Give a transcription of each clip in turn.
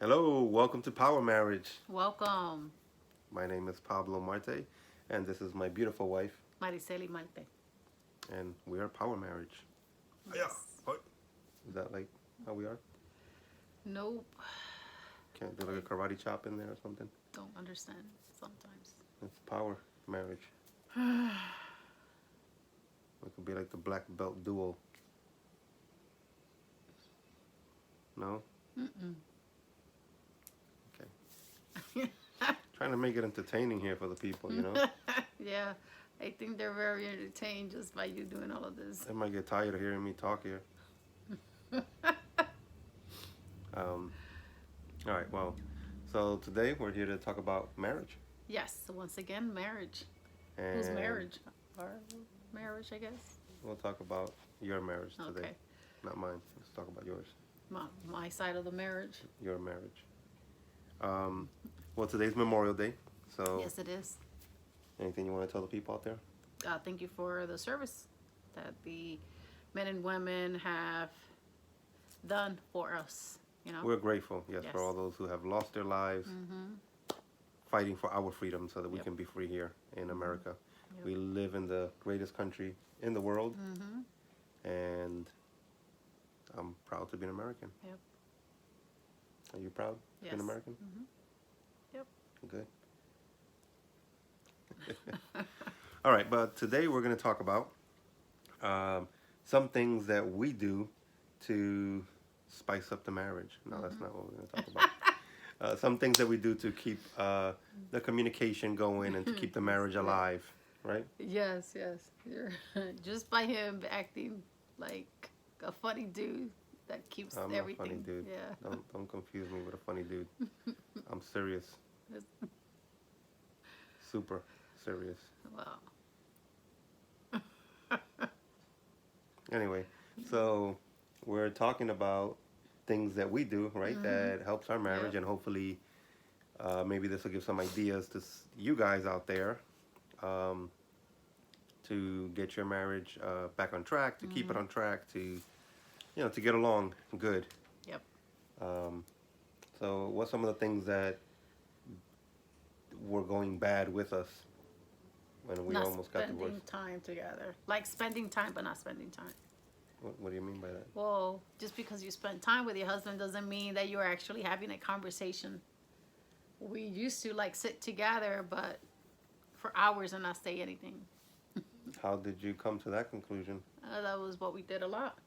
Hello, welcome to Power Marriage. Welcome, My name is Pablo Marte, and this is my beautiful wife, Mariceli Malte. and we are Power Marriage. Yeah. Yes. Is that like how we are? Nope. Can't do like a karate chop in there or something? Don't understand sometimes. It's Power Marriage. It could be like the black belt duo. No? Mm-mm. Okay. Trying to make it entertaining here for the people, you know? Yeah, I think they're very entertained just by you doing all of this. They might get tired of hearing me talk here. Um, all right, well, so today we're here to talk about marriage. Yes, once again, marriage. Whose And marriage? Our marriage, I guess. we'll talk about your marriage today, Okay. not mine. Let's talk about yours. My side of the marriage. Your marriage. Um, well, today's Memorial Day, so Yes, it is. anything you want to tell the people out there? Thank you for the service that the men and women have done for us. You know. We're grateful, yes, Yes. for all those who have lost their lives fighting for our freedom so that we Yep. can be free here in America. Yep. We live in the greatest country in the world, and I'm proud to be an American. Yep. Are you proud to be Yes. an American? Yep. Good. All right, but today we're going to talk about some things that we do to spice up the marriage. No, that's not what we're going to talk about. Some things that we do to keep the communication going and to keep the marriage alive, right? Yes, yes. You're just by him acting like a funny dude that keeps I'm everything. a funny dude. Yeah. Don't confuse me with a funny dude. I'm serious. Super serious. Wow. Anyway, so we're talking about things that we do, right, that helps our marriage, Yep. and hopefully maybe this will give some ideas to you guys out there to get your marriage back on track, to keep it on track, to to get along good. Yep. So what's some of the things that were going bad with us when we Not almost got spending divorced? time together. Like spending time, but not spending time. What do you mean by that? Well, just because you spend time with your husband doesn't mean that you're actually having a conversation. We used to like sit together, but for hours and not say anything. How did you come to that conclusion? That was what we did a lot.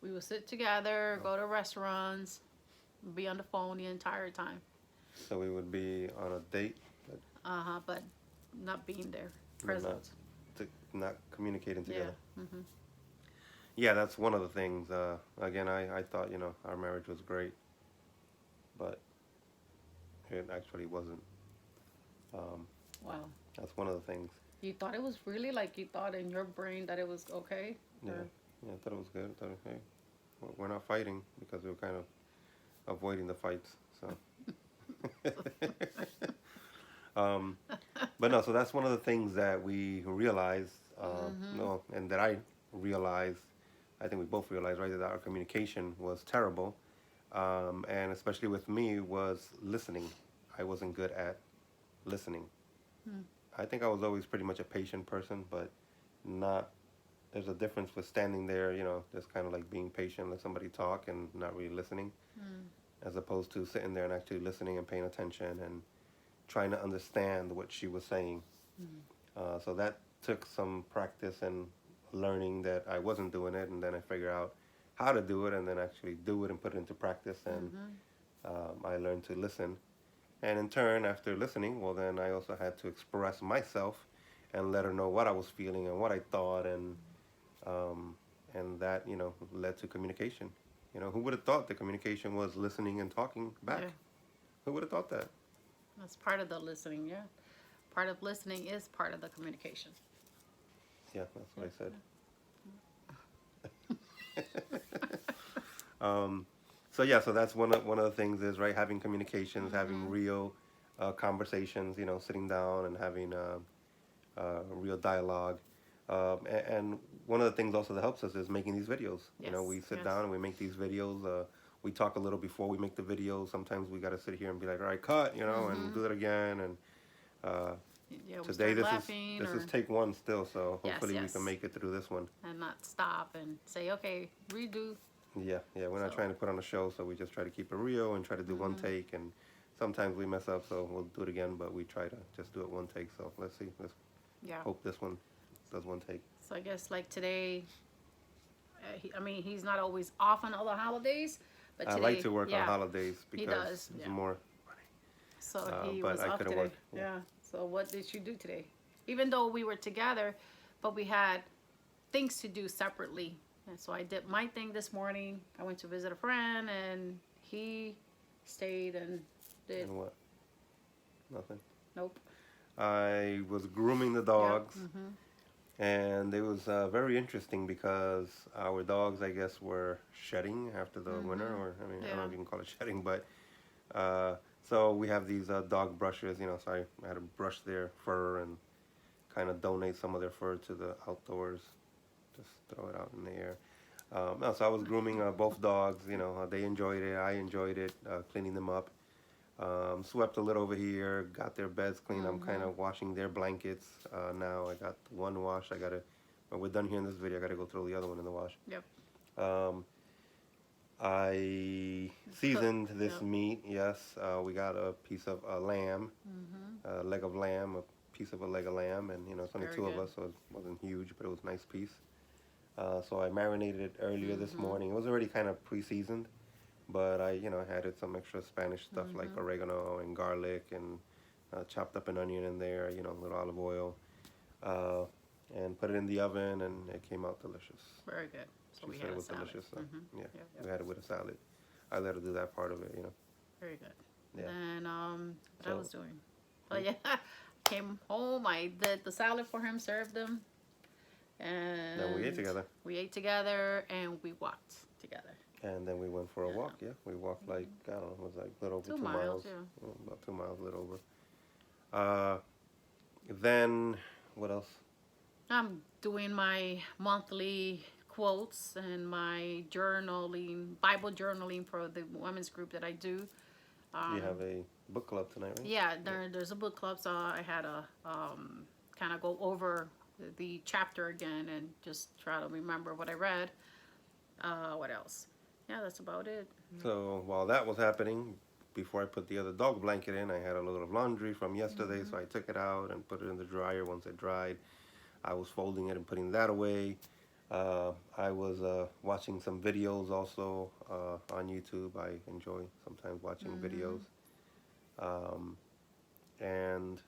We would sit together, go to restaurants, be on the phone the entire time. So we would be on a date, But not being there, but not present. not communicating Yeah. together. Yeah, that's one of the things. Again, I thought our marriage was great, but it actually wasn't. Wow. That's one of the things. You thought it was really like you thought in your brain that it was okay? Yeah, Or- yeah, I thought it was good. I thought, hey, we're not fighting because we were kind of avoiding the fights. So, but no, so that's one of the things that we realized. No, and that I realized. I think we both realized, right, that our communication was terrible, and especially with me was listening. I wasn't good at listening. I think I was always pretty much a patient person, but not. There's a difference with standing there, just kind of like being patient, let somebody talk and not really listening, as opposed to sitting there and actually listening and paying attention and trying to understand what she was saying. So that took some practice and learning that I wasn't doing it, and then I figured out how to do it, and then actually do it and put it into practice, and I learned to listen. And in turn, after listening, well, then I also had to express myself and let her know what I was feeling and what I thought, and that led to communication. Who would have thought that communication was listening and talking back? Yeah. Who would have thought that? That's part of the listening, yeah. Part of listening is part of the communication. Yeah, that's what I said. So yeah, so that's one of the things is, right, having communications, having real conversations, sitting down and having real dialogue. And one of the things also that helps us is making these videos. Yes, We sit yes. down and we make these videos we talk a little before we make the video. Sometimes we got to sit here and be like, all right, cut, you know, and do it again. And Yeah, we today start laughing this or is take one still, so yes, hopefully we yes, can make it through this one. and not stop and say, okay, redo. Yeah, yeah, we're not So trying to put on a show, so we just try to keep it real and try to do one take. And sometimes we mess up, so we'll do it again, but we try to just do it one take. So let's see. Let's yeah. hope this one does one take. So I guess like today, I mean, he's not always off on all the holidays, but I today, like to work yeah, on holidays because does, it's yeah. more. So he but was I off couldn't today. work, yeah. Yeah. So what did you do today? Even though we were together, but we had things to do separately. And so I did my thing this morning. I went to visit a friend, and he stayed and did. And what? Nothing. Nope. I was grooming the dogs, and it was very interesting because our dogs, I guess, were shedding after the winter, or I mean, I don't know if you can call it shedding, but so we have these dog brushes, you know. So I had to brush their fur and kind of donate some of their fur to the outdoors, just throw it out in the air. No, so I was grooming both dogs. You know, they enjoyed it. I enjoyed it, cleaning them up. Swept a little over here, got their beds clean. I'm kind of washing their blankets now. I got one wash. I gotta, when we're done here in this video, I gotta go throw the other one in the wash. Yep. I seasoned this Yep. meat. Yes, we got a piece of lamb, a leg of lamb, a piece of a leg of lamb, and you know it's only Very two of good. us, so it wasn't huge, but it was a nice piece. So I marinated it earlier this morning. It was already kind of pre-seasoned, but I, you know, added some extra Spanish stuff like oregano and garlic and chopped up an onion in there, you know, a little olive oil, and put it in the oven, and it came out delicious. Very good. So She we said had it a was salad. delicious. So, yeah, Yep, yep. we had it with a salad. I let her do that part of it, you know. Very good. Yeah. And what I So- was doing. Oh yeah, came home. I did the salad for him, served him, and Then we ate together. We ate together and we walked together. And then we went for a walk, yeah. We walked like, I don't know, it was like a little over 2 miles. Yeah. About 2 miles, a little over. Then, what else? I'm doing my monthly quotes and my journaling, Bible journaling for the women's group that I do. You have a book club tonight, right? Yeah, there's a book club, so I had to kind of go over the chapter again and just try to remember what I read. What else? Yeah, that's about it. So while that was happening, before I put the other dog blanket in, I had a load of laundry from yesterday, so I took it out and put it in the dryer. Once it dried, I was folding it and putting that away. I was watching some videos also on YouTube. I enjoy sometimes watching videos. And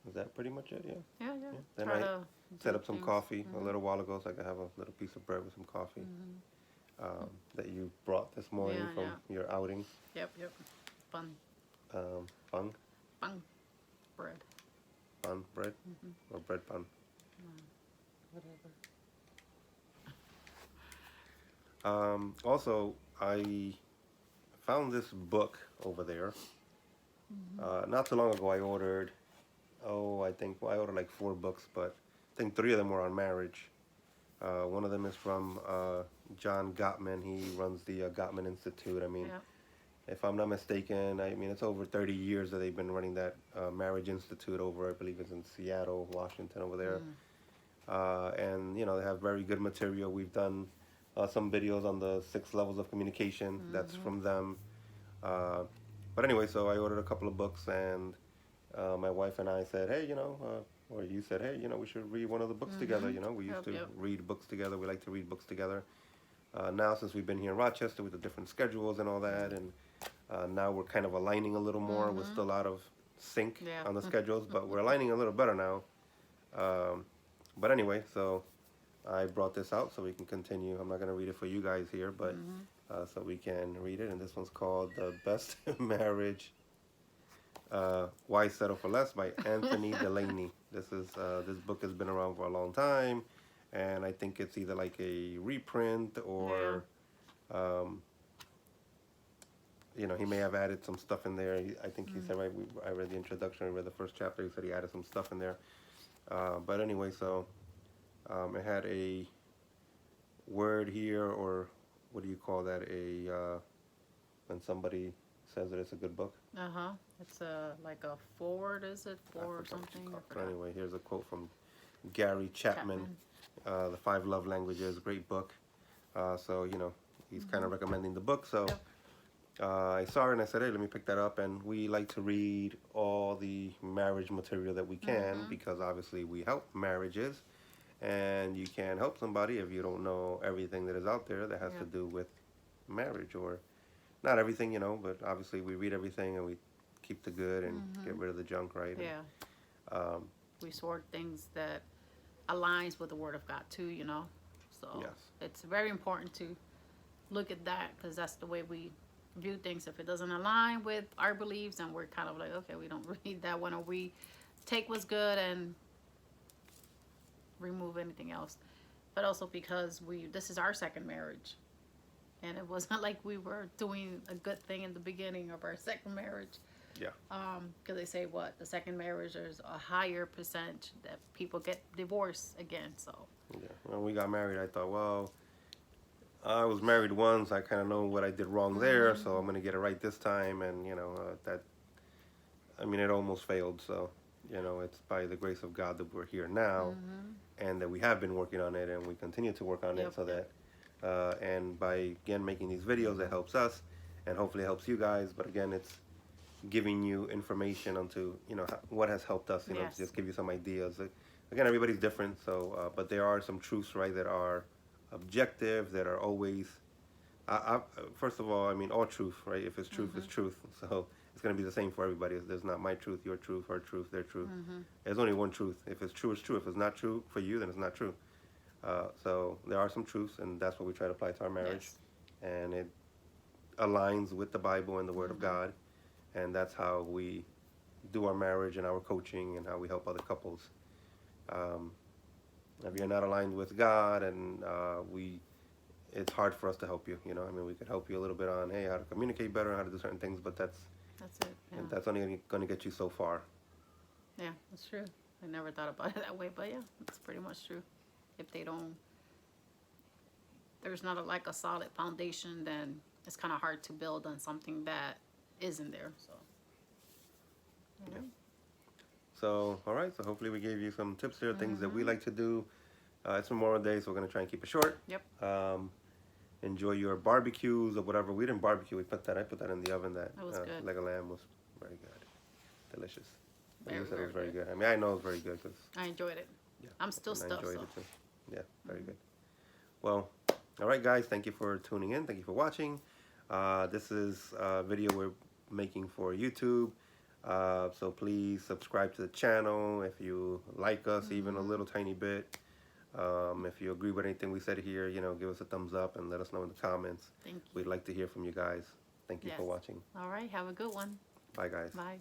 is that pretty much it? Yeah. Yeah. Then Try I to set do up some things. coffee a little while ago, so I could have a little piece of bread with some coffee that you brought this morning Yeah, from yeah. your outing. Yep. Fun Bun bread. bread or bread bun. Whatever. Also, I found this book over there. Not too long ago, I ordered. I ordered like 4 books, but I think 3 of them were on marriage. One of them is from John Gottman. He runs the Gottman Institute. I mean, Yeah. if I'm not mistaken, I mean, it's over 30 years that they've been running that Marriage Institute over, I believe it's in Seattle, Washington, over there. And, you know, they have very good material. We've done some videos on the 6 levels of communication. That's from them. But anyway, so I ordered a couple of books, and my wife and I said, hey, you know, or you said, hey, you know, we should read one of the books together. You know, we used to read books together. We like to read books together. Now, since we've been here in Rochester with the different schedules and all that, and now we're kind of aligning a little more. We're still out of sync on the schedules, but we're aligning a little better now. But anyway, so I brought this out so we can continue. I'm not going to read it for you guys here, but so we can read it. And this one's called The Best Marriage, Why Settle for Less by Anthony Delaney. This book has been around for a long time, and I think it's either like a reprint or you know, he may have added some stuff in there. I think he said, right, I read the introduction, I read the first chapter, he said he added some stuff in there. But anyway, so it had a word here or what do you call that? When somebody says that it's a good book. It's like a forward, is it? I Or forgot what something? it's I called. But forgot. anyway, here's a quote from Gary Chapman. The Five Love Languages, great book. So he's kind of recommending the book. So Yep. I saw it and I said, hey, let me pick that up. And we like to read all the marriage material that we can because obviously we help marriages, and you can't help somebody if you don't know everything that is out there that has to do with marriage, or not everything, but obviously we read everything and we keep the good and get rid of the junk, right? Yeah. And, We sort things that aligns with the Word of God too, So Yes. it's very important to look at that because that's the way we view things. If it doesn't align with our beliefs, and we're kind of like, okay, we don't read that one, or we take what's good and remove anything else. But also because this is our second marriage, and it wasn't like we were doing a good thing in the beginning of our second marriage. Yeah. Because they say the second marriage, there's a higher percentage that people get divorced again. So Yeah. When we got married, I thought, well, I was married once. I kind of know what I did wrong there, so I'm going to get it right this time. And, it almost failed. So, it's by the grace of God that we're here now, and that we have been working on it, and we continue to work on it, so that, and by, again, making these videos, it helps us, and hopefully it helps you guys. But again, it's giving you information onto, what has helped us, Yes. just give you some ideas. Again, everybody's different, so, but there are some truths, right, that are objective, that are always, first of all, all truth, right? If it's truth, it's truth. So it's going to be the same for everybody. There's not my truth, your truth, her truth, their truth. There's only one truth. If it's true, it's true. If it's not true for you, then it's not true. So there are some truths, and that's what we try to apply to our marriage. Yes. And it aligns with the Bible and the Word of God. And that's how we do our marriage and our coaching and how we help other couples. If you're not aligned with God, and it's hard for us to help you. We could help you a little bit on, hey, how to communicate better, how to do certain things, but that's it. Yeah. that's only going to get you so far. Yeah, that's true. I never thought about it that way, but yeah, it's pretty much true. If there's not a solid foundation, then it's kind of hard to build on something that isn't there. So. Yeah. So, all right. So hopefully we gave you some tips there, things that we like to do. It's Memorial Day, so we're going to try and keep it short. Yep. Enjoy your barbecues or whatever. We didn't barbecue. I put that in the oven. That was good. leg of lamb was very good. Delicious. Very, You said it was very very good. I know it was very good because I enjoyed it. yeah, I'm still I stuffed. enjoyed So. it too. Yeah, very good. Well, all right, guys. Thank you for tuning in. Thank you for watching. This is a video we're making for YouTube. So please subscribe to the channel if you like us even a little tiny bit. If you agree with anything we said here, give us a thumbs up and let us know in the comments. Thank you. We'd like to hear from you guys. Thank you for Yes. watching. All right. Have a good one. Bye, guys. Bye.